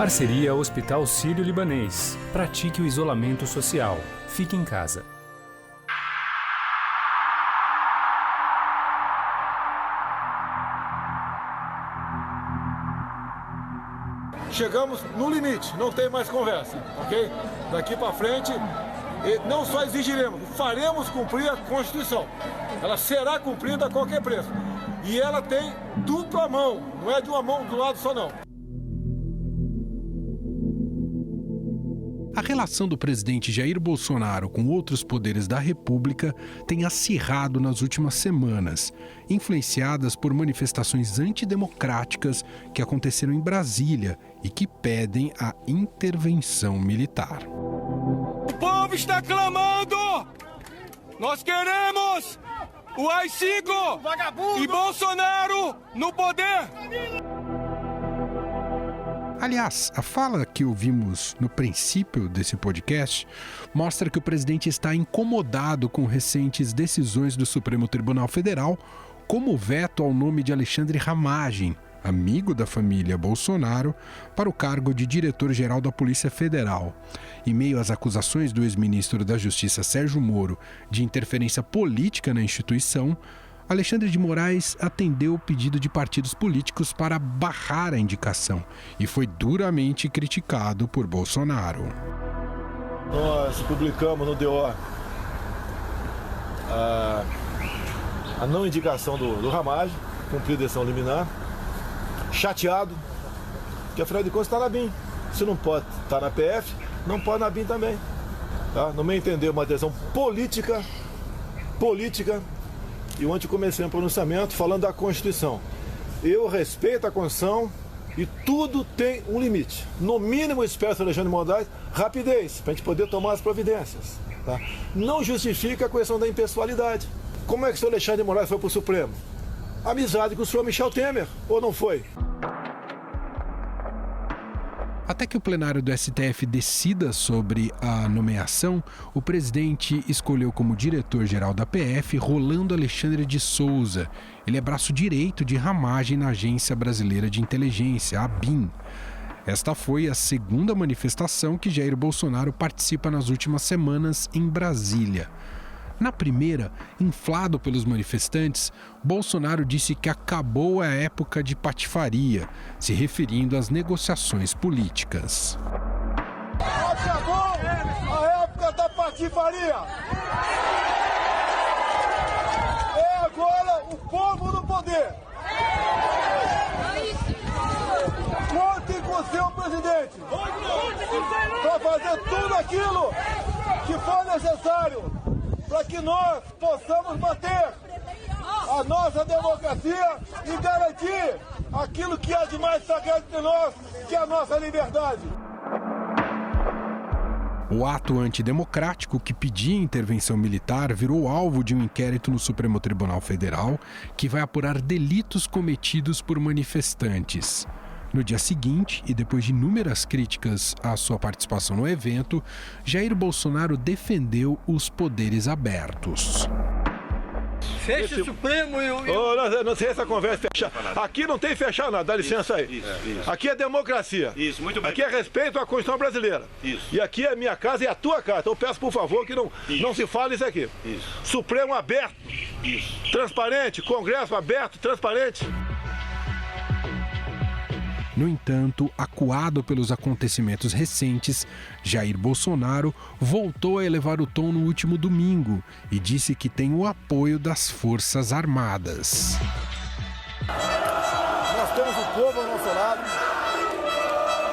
Parceria Hospital Sírio-Libanês. Pratique o isolamento social. Fique em casa. Chegamos no limite, não tem mais conversa, ok? Daqui para frente, não só exigiremos, faremos cumprir a Constituição. Ela será cumprida a qualquer preço. E ela tem dupla mão, não é de uma mão do lado só não. A relação do presidente Jair Bolsonaro com outros poderes da República tem acirrado nas últimas semanas, influenciadas por manifestações antidemocráticas que aconteceram em Brasília e que pedem a intervenção militar. O povo está clamando! Nós queremos o AI-5 e Bolsonaro no poder! Aliás, a fala que ouvimos no princípio desse podcast mostra que o presidente está incomodado com recentes decisões do Supremo Tribunal Federal, como o veto ao nome de Alexandre Ramagem, amigo da família Bolsonaro, para o cargo de diretor-geral da Polícia Federal. Em meio às acusações do ex-ministro da Justiça Sérgio Moro de interferência política na instituição, Alexandre de Moraes atendeu o pedido de partidos políticos para barrar a indicação e foi duramente criticado por Bolsonaro. Nós publicamos no DO a não indicação do Ramagem, cumprir decisão liminar, chateado, que afinal de contas está na BIM. Se não pode estar na PF, não pode na BIM também. Tá? No meu entender, uma decisão política, e ontem comecei um pronunciamento falando da Constituição. Eu respeito a Constituição e tudo tem um limite. No mínimo, espero do Alexandre de Moraes rapidez, para a gente poder tomar as providências. Tá? Não justifica a questão da impessoalidade. Como é que o senhor Alexandre de Moraes foi para o Supremo? Amizade com o senhor Michel Temer, ou não foi? Até que o plenário do STF decida sobre a nomeação, o presidente escolheu como diretor-geral da PF Rolando Alexandre de Souza. Ele é braço direito de Ramagem na Agência Brasileira de Inteligência, a ABIN. Esta foi a segunda manifestação que Jair Bolsonaro participa nas últimas semanas em Brasília. Na primeira, inflado pelos manifestantes, Bolsonaro disse que acabou a época de patifaria, se referindo às negociações políticas. Acabou a época da patifaria! É agora o povo no poder! Contem com o seu presidente para fazer tudo aquilo que for necessário para que nós possamos manter a nossa democracia e garantir aquilo que é de mais sagrado de nós, que é a nossa liberdade. O ato antidemocrático que pedia intervenção militar virou alvo de um inquérito no Supremo Tribunal Federal que vai apurar delitos cometidos por manifestantes. No dia seguinte, e depois de inúmeras críticas à sua participação no evento, Jair Bolsonaro defendeu os poderes abertos. Fecha o Supremo e Oh, não sei essa conversa fechar. Aqui não tem fechar nada, dá licença aí. Isso. Aqui é democracia. Isso, muito bem. Aqui é respeito à Constituição brasileira. Isso. E aqui é minha casa e a tua casa. Então eu peço, por favor, que não se fale isso aqui. Isso. Supremo aberto. Isso. Transparente. Congresso aberto, transparente. No entanto, acuado pelos acontecimentos recentes, Jair Bolsonaro voltou a elevar o tom no último domingo e disse que tem o apoio das Forças Armadas. Nós temos o povo ao nosso lado.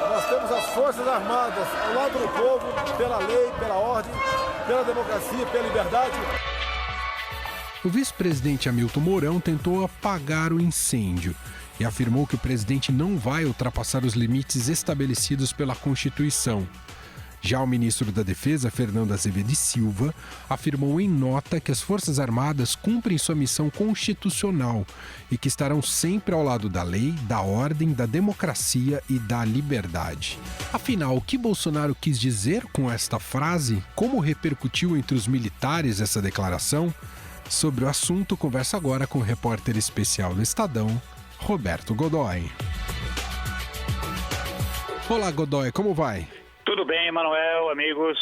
Nós temos as Forças Armadas ao lado do povo, pela lei, pela ordem, pela democracia, pela liberdade. O vice-presidente Hamilton Mourão tentou apagar o incêndio e afirmou que o presidente não vai ultrapassar os limites estabelecidos pela Constituição. Já o ministro da Defesa, Fernando Azevedo e Silva, afirmou em nota que as Forças Armadas cumprem sua missão constitucional e que estarão sempre ao lado da lei, da ordem, da democracia e da liberdade. Afinal, o que Bolsonaro quis dizer com esta frase? Como repercutiu entre os militares essa declaração? Sobre o assunto, converso agora com o repórter especial do Estadão, Roberto Godoy. Olá, Godoy, como vai? Tudo bem, Manuel, amigos.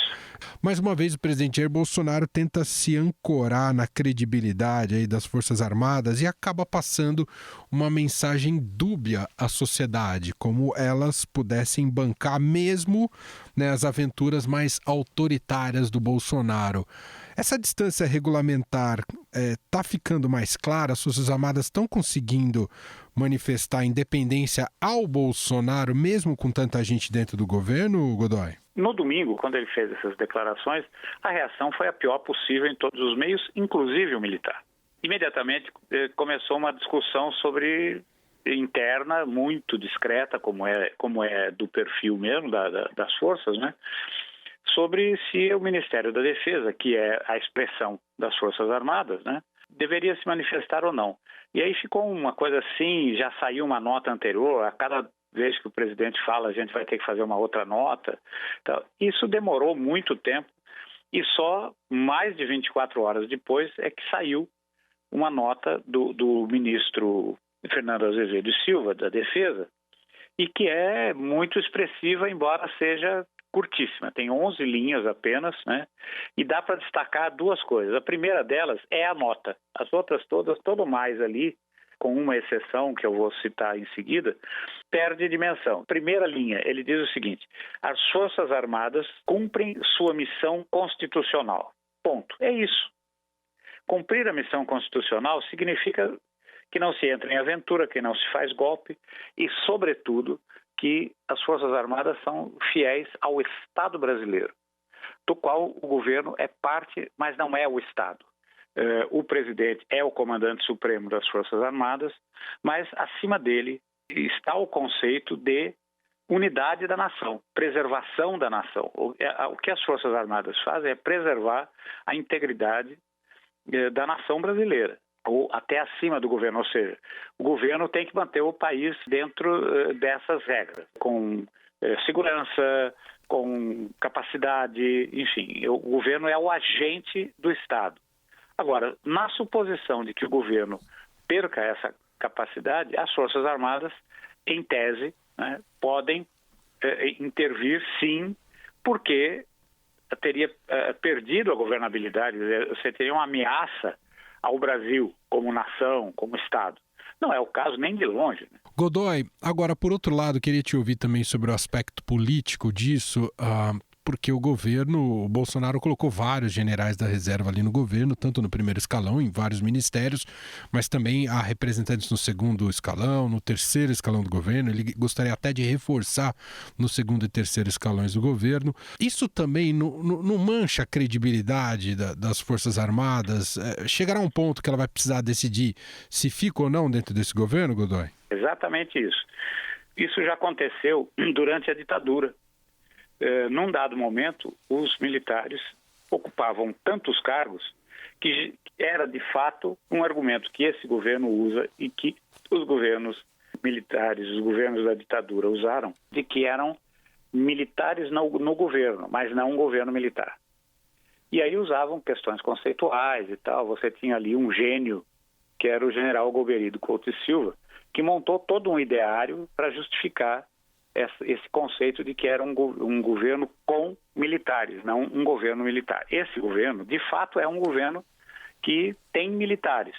Mais uma vez, o presidente Jair Bolsonaro tenta se ancorar na credibilidade aí das Forças Armadas e acaba passando uma mensagem dúbia à sociedade, como elas pudessem bancar mesmo, né, as aventuras mais autoritárias do Bolsonaro. Essa distância regulamentar está ficando mais clara? As Forças Armadas estão conseguindo manifestar independência ao Bolsonaro, mesmo com tanta gente dentro do governo, Godoy? No domingo, quando ele fez essas declarações, a reação foi a pior possível em todos os meios, inclusive o militar. Imediatamente começou uma discussão sobre interna, muito discreta, como é do perfil mesmo das forças, né? Sobre se o Ministério da Defesa, que é a expressão das Forças Armadas, né, deveria se manifestar ou não. E aí ficou uma coisa assim, já saiu uma nota anterior, a cada vez que o presidente fala, a gente vai ter que fazer uma outra nota. Então, isso demorou muito tempo e só mais de 24 horas depois é que saiu uma nota do ministro Fernando Azevedo e Silva, da Defesa, e que é muito expressiva, embora seja curtíssima, tem 11 linhas apenas, né? E dá para destacar duas coisas. A primeira delas é a nota. As outras todas, todo mais ali, com uma exceção que eu vou citar em seguida, perde dimensão. Primeira linha, ele diz o seguinte: as Forças Armadas cumprem sua missão constitucional. Ponto. É isso. Cumprir a missão constitucional significa que não se entra em aventura, que não se faz golpe e, sobretudo, que as Forças Armadas são fiéis ao Estado brasileiro, do qual o governo é parte, mas não é o Estado. O presidente é o comandante supremo das Forças Armadas, mas acima dele está o conceito de unidade da nação, preservação da nação. O que as Forças Armadas fazem é preservar a integridade da nação brasileira, ou até acima do governo, ou seja, o governo tem que manter o país dentro dessas regras, com segurança, com capacidade, enfim, o governo é o agente do Estado. Agora, na suposição de que o governo perca essa capacidade, as Forças Armadas, em tese, né, podem intervir sim, porque teria perdido a governabilidade, você teria uma ameaça ao Brasil como nação, como Estado. Não é o caso nem de longe, né? Godoy, agora, por outro lado, queria te ouvir também sobre o aspecto político disso, porque o Bolsonaro colocou vários generais da reserva ali no governo, tanto no primeiro escalão, em vários ministérios, mas também há representantes no segundo escalão, no terceiro escalão do governo. Ele gostaria até de reforçar no segundo e terceiro escalões do governo. Isso também não mancha a credibilidade das Forças Armadas? Chegará um ponto que ela vai precisar decidir se fica ou não dentro desse governo, Godoy? Exatamente isso. Isso já aconteceu durante a ditadura. Num dado momento, os militares ocupavam tantos cargos que era, de fato, um argumento que esse governo usa e que os governos militares, os governos da ditadura usaram, de que eram militares no governo, mas não um governo militar. E aí usavam questões conceituais e tal. Você tinha ali um gênio, que era o general Golbery Couto e Silva, que montou todo um ideário para justificar esse conceito de que era um governo com militares, não um governo militar. Esse governo, de fato, é um governo que tem militares,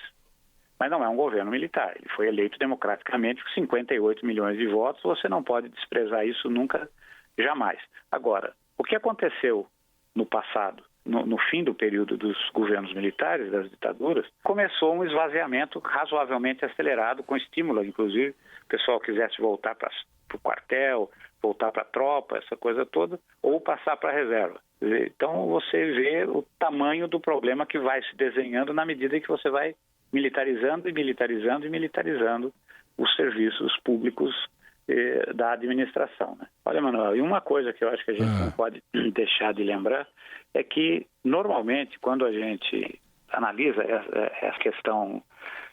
mas não é um governo militar. Ele foi eleito democraticamente com 58 milhões de votos, você não pode desprezar isso nunca, jamais. Agora, o que aconteceu no passado, no fim do período dos governos militares, das ditaduras, começou um esvaziamento razoavelmente acelerado, com estímulo, inclusive, o pessoal quisesse voltar para o quartel, voltar para a tropa, essa coisa toda, ou passar para a reserva. Então você vê o tamanho do problema que vai se desenhando na medida que você vai militarizando e militarizando e militarizando os serviços públicos da administração, né? Olha, Manuel, e uma coisa que eu acho que a gente não pode deixar de lembrar é que, normalmente, quando a gente analisa essa questão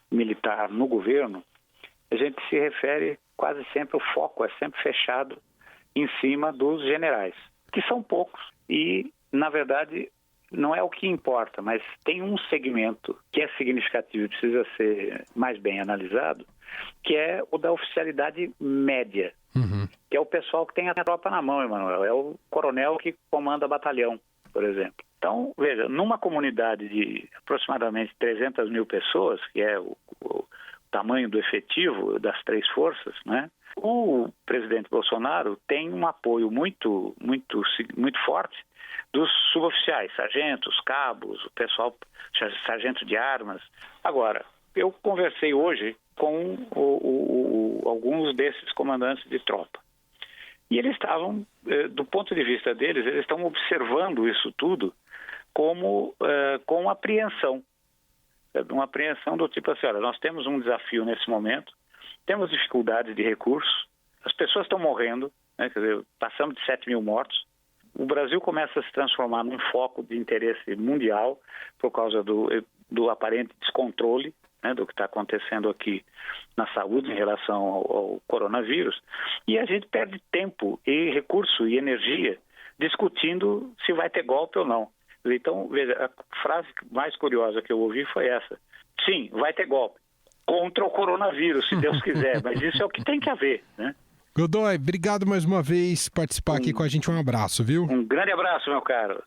militar no governo, a gente se refere quase sempre, o foco é sempre fechado em cima dos generais, que são poucos e, na verdade, não é o que importa, mas tem um segmento que é significativo e precisa ser mais bem analisado, que é o da oficialidade média. que é o pessoal que tem a tropa na mão, Emanuel. É o coronel que comanda batalhão, por exemplo. Então, veja, numa comunidade de aproximadamente 300 mil pessoas, que é o tamanho do efetivo das três forças, né? O presidente Bolsonaro tem um apoio muito forte dos suboficiais, sargentos, cabos, o pessoal, sargento de armas. Agora, eu conversei hoje com alguns desses comandantes de tropa. E eles estavam, do ponto de vista deles, eles estão observando isso tudo com apreensão. Uma apreensão do tipo assim, olha, nós temos um desafio nesse momento, temos dificuldades de recursos, as pessoas estão morrendo, né? Quer dizer, passamos de 7 mil mortos, o Brasil começa a se transformar num foco de interesse mundial por causa do aparente descontrole, né, do que está acontecendo aqui na saúde em relação ao coronavírus, e a gente perde tempo e recurso e energia discutindo se vai ter golpe ou não. Então, veja, a frase mais curiosa que eu ouvi foi essa. Sim, vai ter golpe. Contra o coronavírus, se Deus quiser. Mas isso é o que tem que haver, né? Godoy, obrigado mais uma vez por participar aqui com a gente. Um abraço, viu? Um grande abraço, meu caro.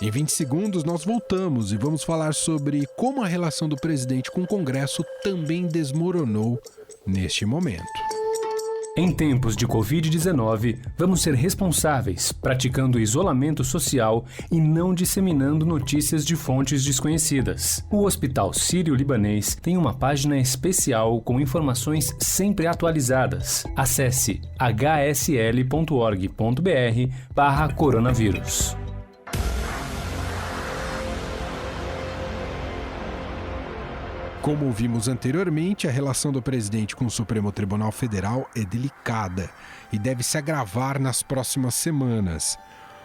Em 20 segundos, nós voltamos e vamos falar sobre como a relação do presidente com o Congresso também desmoronou neste momento. Em tempos de Covid-19, vamos ser responsáveis, praticando isolamento social e não disseminando notícias de fontes desconhecidas. O Hospital Sírio-Libanês tem uma página especial com informações sempre atualizadas. Acesse hsl.org.br/coronavírus. Como ouvimos anteriormente, a relação do presidente com o Supremo Tribunal Federal é delicada e deve se agravar nas próximas semanas.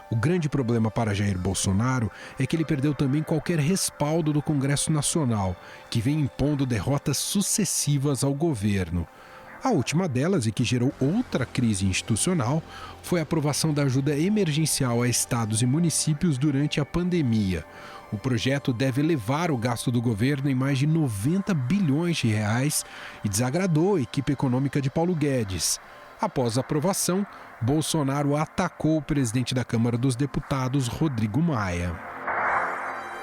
O grande problema para Jair Bolsonaro é que ele perdeu também qualquer respaldo do Congresso Nacional, que vem impondo derrotas sucessivas ao governo. A última delas, e que gerou outra crise institucional, foi a aprovação da ajuda emergencial a estados e municípios durante a pandemia. O projeto deve elevar o gasto do governo em mais de 90 bilhões de reais e desagradou a equipe econômica de Paulo Guedes. Após a aprovação, Bolsonaro atacou o presidente da Câmara dos Deputados, Rodrigo Maia.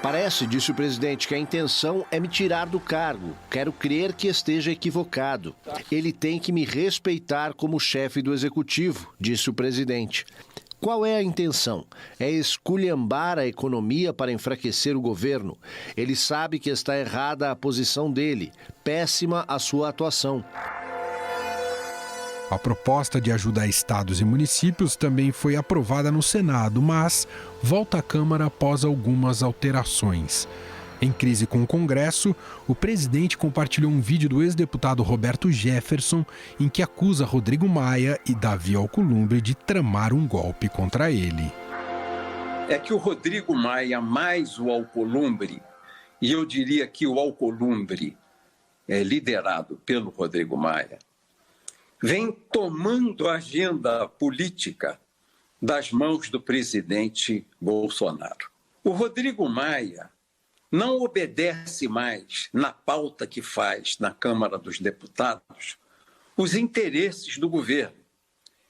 Parece, disse o presidente, que a intenção é me tirar do cargo. Quero crer que esteja equivocado. Ele tem que me respeitar como chefe do executivo, disse o presidente. Qual é a intenção? É esculhambar a economia para enfraquecer o governo. Ele sabe que está errada a posição dele, péssima a sua atuação. A proposta de ajuda a estados e municípios também foi aprovada no Senado, mas volta à Câmara após algumas alterações. Em crise com o Congresso, o presidente compartilhou um vídeo do ex-deputado Roberto Jefferson em que acusa Rodrigo Maia e Davi Alcolumbre de tramar um golpe contra ele. É que o Rodrigo Maia mais o Alcolumbre, e eu diria que o Alcolumbre é liderado pelo Rodrigo Maia, vem tomando a agenda política das mãos do presidente Bolsonaro. O Rodrigo Maia não obedece mais, na pauta que faz na Câmara dos Deputados, os interesses do governo.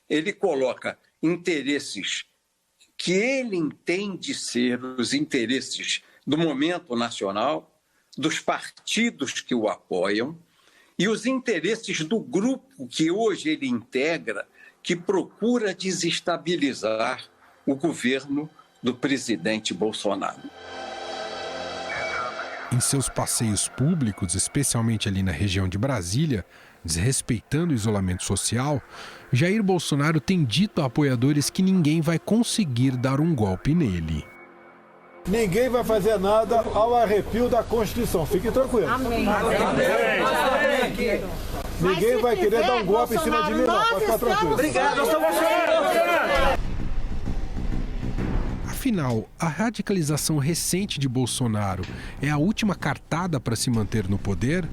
Ele coloca interesses que ele entende ser os interesses do momento nacional, dos partidos que o apoiam e os interesses do grupo que hoje ele integra, que procura desestabilizar o governo do presidente Bolsonaro. Em seus passeios públicos, especialmente ali na região de Brasília, desrespeitando o isolamento social, Jair Bolsonaro tem dito a apoiadores que ninguém vai conseguir dar um golpe nele. Ninguém vai fazer nada ao arrepio da Constituição. Fique tranquilo. Amém. Ninguém vai querer dar um golpe em cima de mim, não. Pode ficar tranquilo. Obrigado, nós estamos Afinal, a radicalização recente de Bolsonaro é a última cartada para se manter no poder?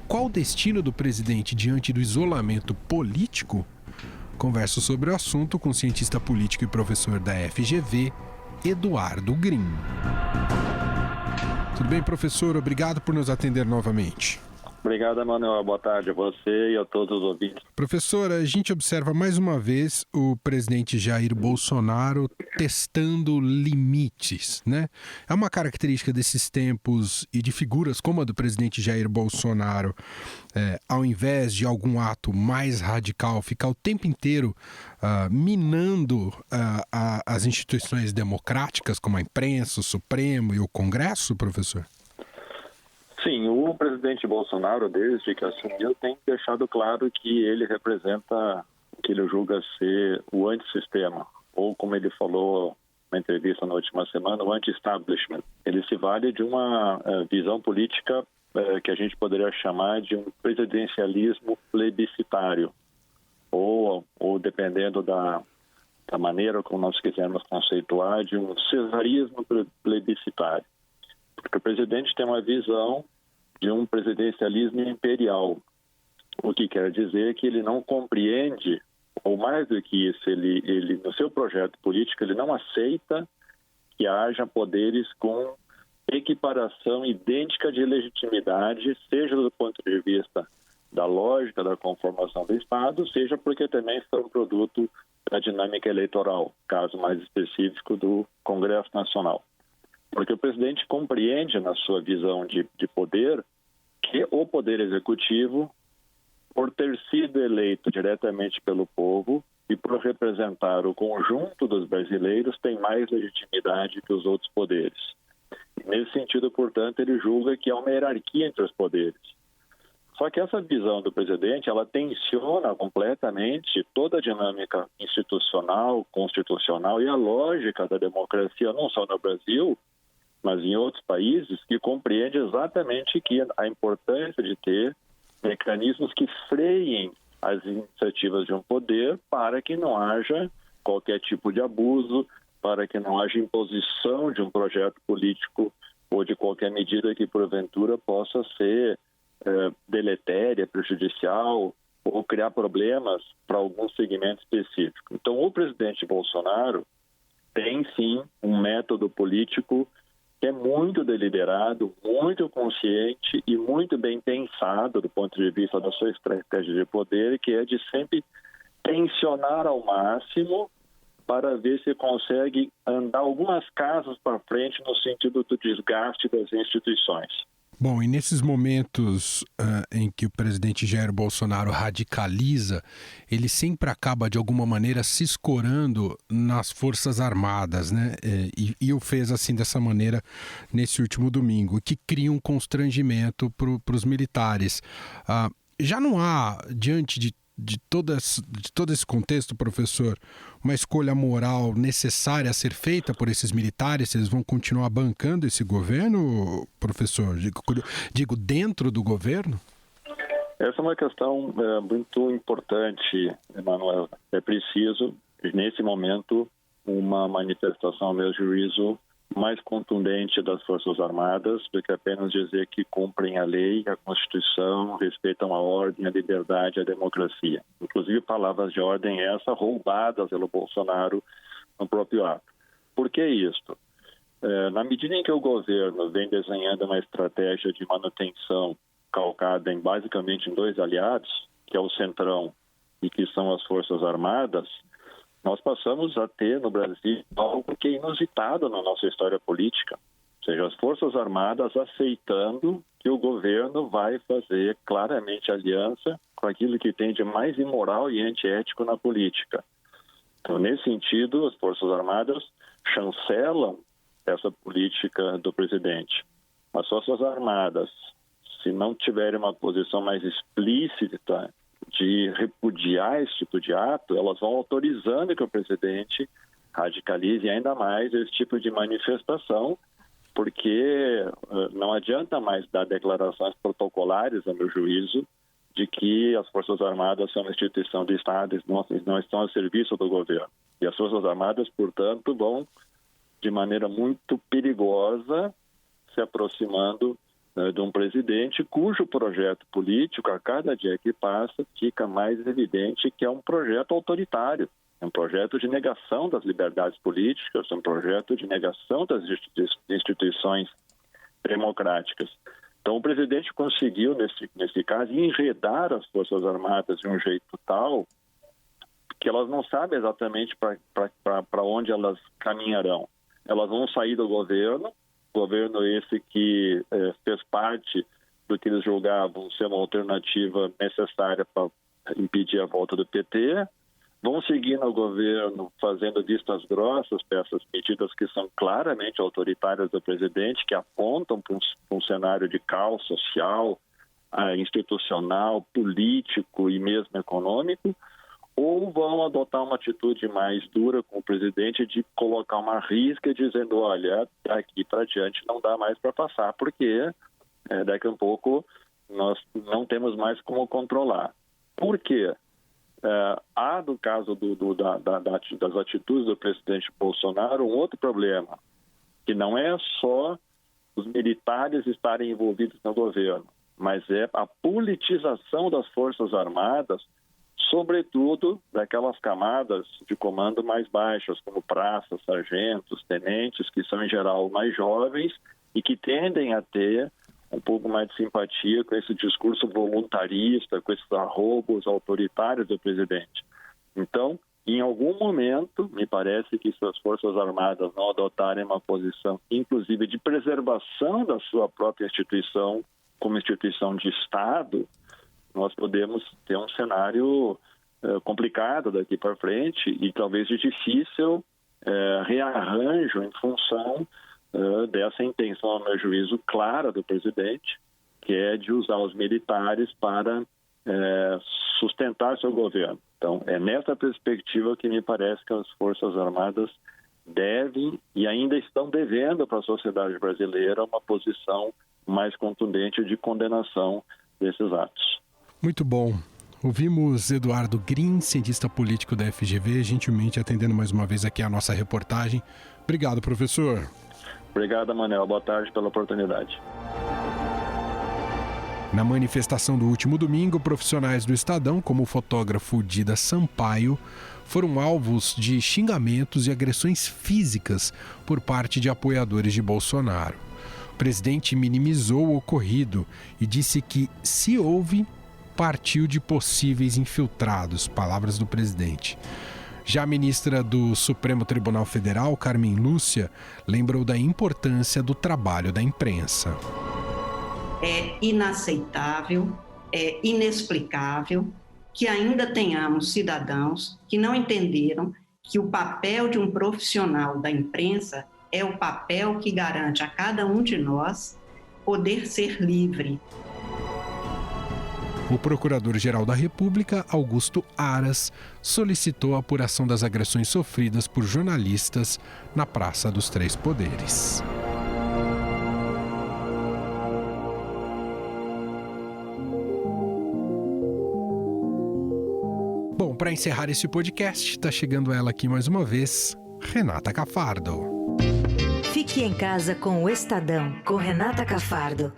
Qual o destino do presidente diante do isolamento político? Converso sobre o assunto com o cientista político e professor da FGV, Eduardo Grim. Tudo bem, professor? Obrigado por nos atender novamente. Obrigado, Emanuel. Boa tarde a você e a todos os ouvintes. Professor, a gente observa mais uma vez o presidente Jair Bolsonaro testando limites, né? É uma característica desses tempos e de figuras como a do presidente Jair Bolsonaro, ao invés de algum ato mais radical, ficar o tempo inteiro minando as instituições democráticas, como a imprensa, o Supremo e o Congresso, professor? Sim, o presidente Bolsonaro, desde que assumiu, tem deixado claro que ele representa o que ele julga ser o antissistema, ou como ele falou na entrevista na última semana, o anti-establishment. Ele se vale de uma visão política que a gente poderia chamar de um presidencialismo plebiscitário, ou dependendo da maneira como nós quisermos conceituar, de um cesarismo plebiscitário. Porque o presidente tem uma visão de um presidencialismo imperial, o que quer dizer que ele não compreende, ou mais do que isso, ele no seu projeto político, ele não aceita que haja poderes com equiparação idêntica de legitimidade, seja do ponto de vista da lógica da conformação do Estado, seja porque também são produto da dinâmica eleitoral, caso mais específico do Congresso Nacional. Porque o presidente compreende, na sua visão de poder, que o poder executivo, por ter sido eleito diretamente pelo povo e por representar o conjunto dos brasileiros, tem mais legitimidade que os outros poderes. Nesse sentido, portanto, ele julga que há uma hierarquia entre os poderes. Só que essa visão do presidente, ela tensiona completamente toda a dinâmica institucional, constitucional e a lógica da democracia, não só no Brasil, mas em outros países, que compreende exatamente que a importância de ter mecanismos que freiem as iniciativas de um poder para que não haja qualquer tipo de abuso, para que não haja imposição de um projeto político ou de qualquer medida que, porventura, possa ser deletéria, prejudicial ou criar problemas para algum segmento específico. Então, o presidente Bolsonaro tem, sim, um método político que é muito deliberado, muito consciente e muito bem pensado do ponto de vista da sua estratégia de poder, que é de sempre tensionar ao máximo para ver se consegue andar algumas casas para frente no sentido do desgaste das instituições. Bom, e nesses momentos em que o presidente Jair Bolsonaro radicaliza, ele sempre acaba, de alguma maneira, se escorando nas Forças Armadas, né? E o fez assim, dessa maneira, nesse último domingo, que cria um constrangimento para os militares. Já não há, diante de todo esse contexto, professor, uma escolha moral necessária a ser feita por esses militares? Eles vão continuar bancando esse governo, professor? Digo, dentro do governo? Essa é uma questão muito importante, Emanuel. É preciso, nesse momento, uma manifestação, ao meu juízo, mais contundente das Forças Armadas do que apenas dizer que cumprem a lei, a Constituição, respeitam a ordem, a liberdade, a democracia. Inclusive palavras de ordem essa roubadas pelo Bolsonaro no próprio ato. Por que isto? Na medida em que o governo vem desenhando uma estratégia de manutenção calcada basicamente em dois aliados, que é o Centrão e que são as Forças Armadas, nós passamos a ter no Brasil algo que é inusitado na nossa história política, ou seja, as Forças Armadas aceitando que o governo vai fazer claramente aliança com aquilo que tem de mais imoral e antiético na política. Então, nesse sentido, as Forças Armadas chancelam essa política do presidente. As Forças Armadas, se não tiverem uma posição mais explícita de repudiar esse tipo de ato, elas vão autorizando que o presidente radicalize ainda mais esse tipo de manifestação, porque não adianta mais dar declarações protocolares, a meu juízo, de que as Forças Armadas são uma instituição do Estado e não estão a serviço do governo. E as Forças Armadas, portanto, vão, de maneira muito perigosa, se aproximando de um presidente cujo projeto político, a cada dia que passa, fica mais evidente que é um projeto autoritário, é um projeto de negação das liberdades políticas, é um projeto de negação das instituições democráticas. Então, o presidente conseguiu, nesse caso, enredar as Forças Armadas de um jeito tal que elas não sabem exatamente para onde elas caminharão. Elas vão sair do governo esse que fez parte do que eles julgavam ser uma alternativa necessária para impedir a volta do PT, vão seguir no governo fazendo vistas grossas para essas medidas que são claramente autoritárias do presidente, que apontam para um cenário de caos social, institucional, político e mesmo econômico, ou vão adotar uma atitude mais dura com o presidente de colocar uma risca dizendo, olha, daqui para diante não dá mais para passar, porque daqui a pouco nós não temos mais como controlar. Por quê? Há, no caso das atitudes do presidente Bolsonaro, um outro problema, que não é só os militares estarem envolvidos no governo, mas é a politização das Forças Armadas, sobretudo daquelas camadas de comando mais baixas, como praças, sargentos, tenentes, que são em geral mais jovens e que tendem a ter um pouco mais de simpatia com esse discurso voluntarista, com esses arrobos autoritários do presidente. Então, em algum momento, me parece que se as Forças Armadas não adotarem uma posição, inclusive de preservação da sua própria instituição como instituição de Estado, nós podemos ter um cenário complicado daqui para frente e talvez de difícil rearranjo em função dessa intenção, ao meu juízo, clara do presidente, que é de usar os militares para sustentar seu governo. Então, é nessa perspectiva que me parece que as Forças Armadas devem e ainda estão devendo para a sociedade brasileira uma posição mais contundente de condenação desses atos. Muito bom. Ouvimos Eduardo Green, cientista político da FGV, gentilmente atendendo mais uma vez aqui a nossa reportagem. Obrigado, professor. Obrigado, Manel. Boa tarde pela oportunidade. Na manifestação do último domingo, profissionais do Estadão, como o fotógrafo Dida Sampaio, foram alvos de xingamentos e agressões físicas por parte de apoiadores de Bolsonaro. O presidente minimizou o ocorrido e disse que, se houve, partiu de possíveis infiltrados, palavras do presidente. Já a ministra do Supremo Tribunal Federal, Carmen Lúcia, lembrou da importância do trabalho da imprensa. É inaceitável, é inexplicável que ainda tenhamos cidadãos que não entenderam que o papel de um profissional da imprensa é o papel que garante a cada um de nós poder ser livre. O Procurador-Geral da República, Augusto Aras, solicitou a apuração das agressões sofridas por jornalistas na Praça dos Três Poderes. Bom, para encerrar esse podcast, está chegando ela aqui mais uma vez, Renata Cafardo. Fique em casa com o Estadão, com Renata Cafardo.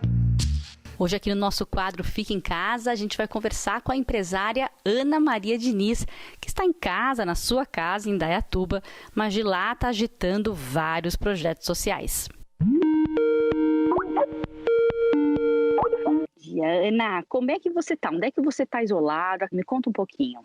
Hoje aqui no nosso quadro Fique em Casa, a gente vai conversar com a empresária Ana Maria Diniz, que está em casa, na sua casa, em Indaiatuba, mas de lá está agitando vários projetos sociais. Ana, como é que você está? Onde é que você está isolada? Me conta um pouquinho.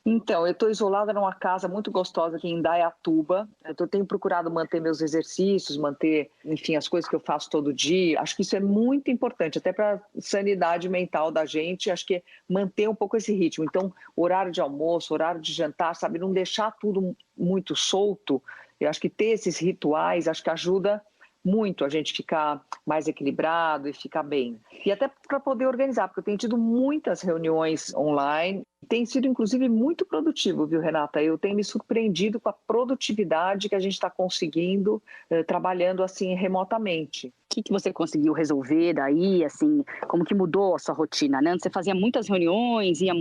Então, eu estou isolada numa casa muito gostosa aqui em Indaiatuba. Eu tenho procurado manter meus exercícios, manter, enfim, as coisas que eu faço todo dia. Acho que isso é muito importante, até para a sanidade mental da gente. Acho que é manter um pouco esse ritmo. Então, horário de almoço, horário de jantar, sabe? Não deixar tudo muito solto. Eu acho que ter esses rituais, acho que ajuda muito a gente ficar mais equilibrado e ficar bem. E até para poder organizar, porque eu tenho tido muitas reuniões online. Tem sido, inclusive, muito produtivo, viu, Renata? Eu tenho me surpreendido com a produtividade que a gente está conseguindo trabalhando assim remotamente. O que você conseguiu resolver daí, assim, como que mudou a sua rotina, né? Você fazia muitas reuniões, ia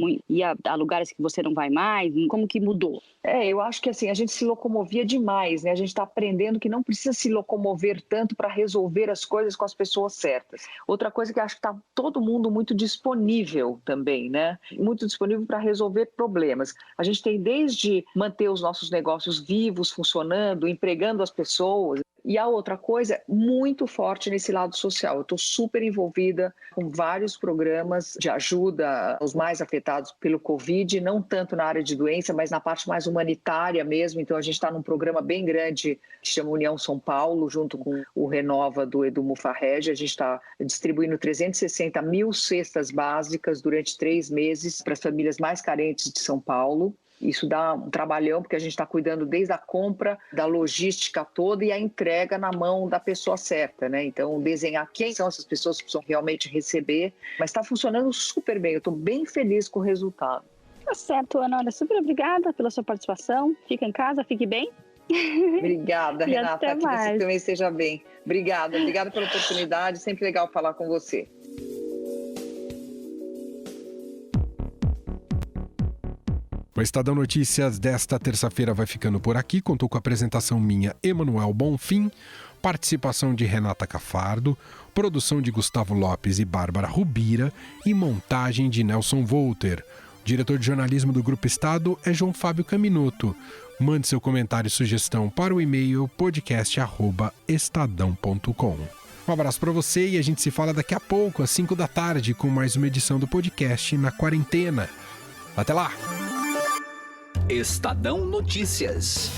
a lugares que você não vai mais, como que mudou? Eu acho que assim, a gente se locomovia demais, né? A gente está aprendendo que não precisa se locomover tanto para resolver as coisas com as pessoas certas. Outra coisa que eu acho que está todo mundo muito disponível também, né? Muito disponível para resolver problemas. A gente tem desde manter os nossos negócios vivos, funcionando, empregando as pessoas. E a outra coisa, muito forte nesse lado social. Eu estou super envolvida com vários programas de ajuda aos mais afetados pelo Covid, não tanto na área de doença, mas na parte mais humanitária mesmo. Então, a gente está num programa bem grande que chama União São Paulo, junto com o Renova do Edu Mufarrege. A gente está distribuindo 360 mil cestas básicas durante 3 meses para as famílias mais carentes de São Paulo. Isso dá um trabalhão, porque a gente está cuidando desde a compra, da logística toda e a entrega na mão da pessoa certa, né? Então, desenhar quem são essas pessoas que precisam realmente receber. Mas está funcionando super bem, eu estou bem feliz com o resultado. Tá certo, Ana. Olha, super obrigada pela sua participação. Fica em casa, fique bem. Obrigada, Renata. Até que mais. Você também esteja bem. Obrigada pela oportunidade. Sempre legal falar com você. O Estadão Notícias desta terça-feira vai ficando por aqui. Contou com a apresentação minha, Emanuel Bonfim, participação de Renata Cafardo, produção de Gustavo Lopes e Bárbara Rubira e montagem de Nelson Volter. O diretor de jornalismo do Grupo Estado é João Fábio Caminoto. Mande seu comentário e sugestão para o e-mail podcast@estadão.com. Um abraço para você e a gente se fala daqui a pouco, às 5 da tarde, com mais uma edição do podcast Na Quarentena. Até lá! Estadão Notícias.